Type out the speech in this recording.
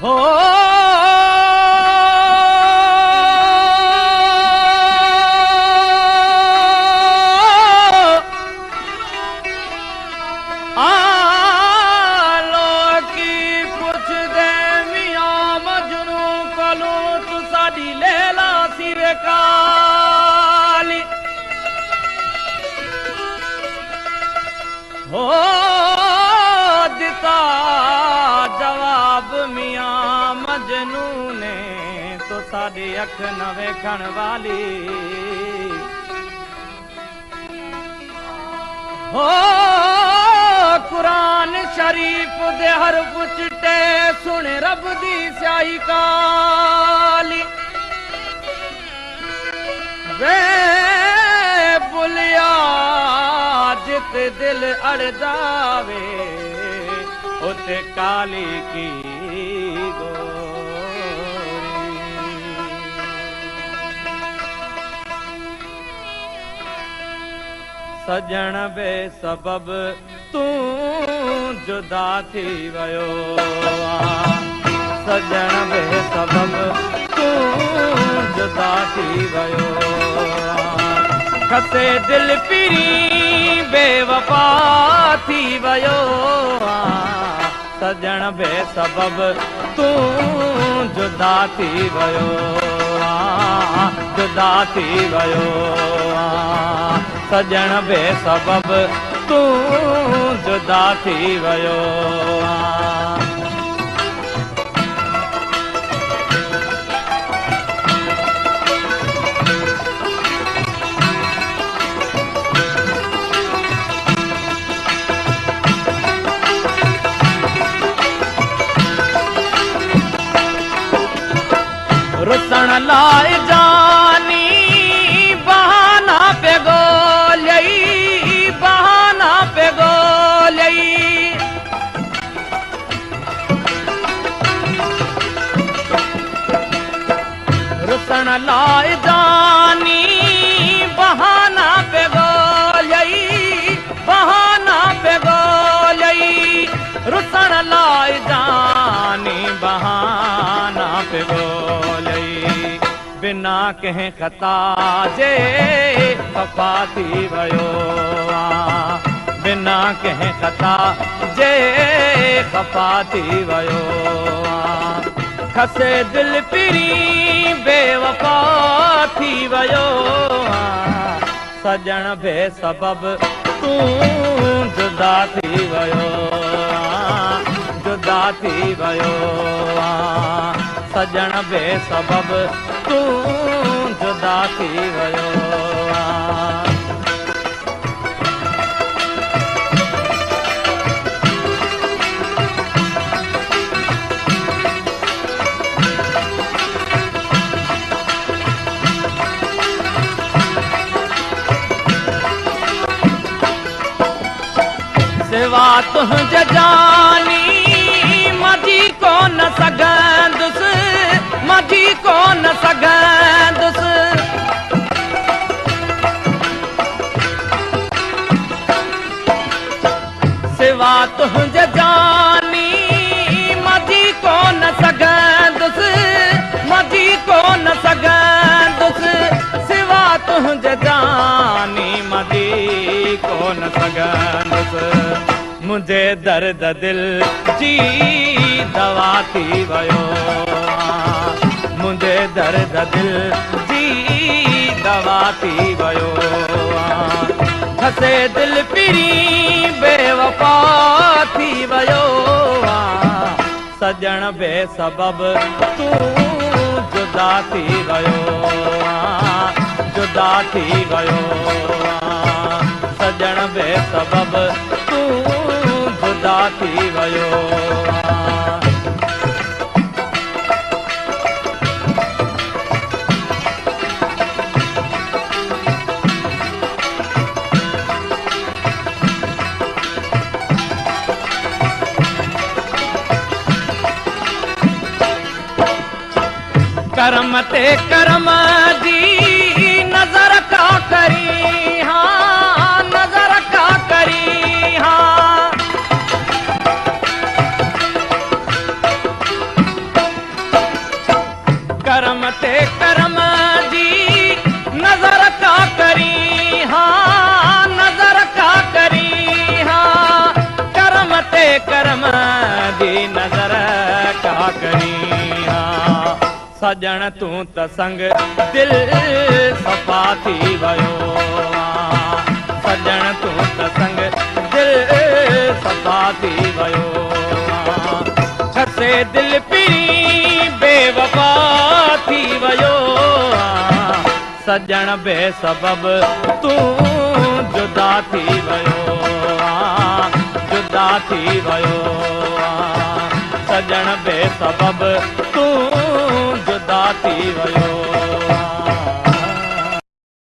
हो आलो की पुछदे मियां मजनू कोलों तू साडी लैला सिरे काली हो दिता जवाब मियां मजनू ने तो साडी अख न वेखण वाली हो कुरान शरीफ दे हरफ चिट्टे सुन रब दी स्याही काली वे बुलिया जित दिल अड़ जावे उते काली की गोरी सजण बे सबब तू जुदा थी वयो सजण बे सबब तू जुदा थी वयो खसे दिल पिरी बेवफा थी वयो सजण बे सबब तू जुदा थी वयो जुदा थी वयो सजण बे सबब तू जुदा थी वयो रुसण लाए जानी बहाना पे गोलई बहाना पे गोलई रुसण लाए जानी बहाना पे गोलई बहाना पे गोलई रुसण लाए जानी बहाना पे गोलई बिना कहीं खता जे खफा थी वयो बिना कहीं खता जे खफा थी वयो खसे दिल पिरी बेवफा थी वयो सजण बे सबब तू जुदा थी वयो जुदा थी वयो सजण बे सबब तू जुदा थी वयो सिवा तुझे जानी मजी को न सगंदुस मजी को न सगंदुस सिवा तुझे जानी मजी को न सगंदुस मजी को न सगंदुस सिवा तुझे जानी मजी को न सगंदुस मुझे दर्द दिल जी दवा थी वयो मुझे दर्द दिल जी दवा थी वयो खसे दिल पिरी बेवफा थी वयो सजण बे सबब तू जुदा थी वयो जुदा थी वयो सजण बे सबब तू जुदा थी वयो करम ते करम जी नजर का करी हाँ नजर का करी हाँ करी हाँ सजण तूं त संग दिल सफ़ा थी वियो सजण तूं त संग दिल सफ़ा थी वियो छसे दिल पीरी बेवफा थी वियो सजण बेसबब तूं जुदा थी वियो जुदा थी वियो सजण बेसबब तूं जुदा थी वियो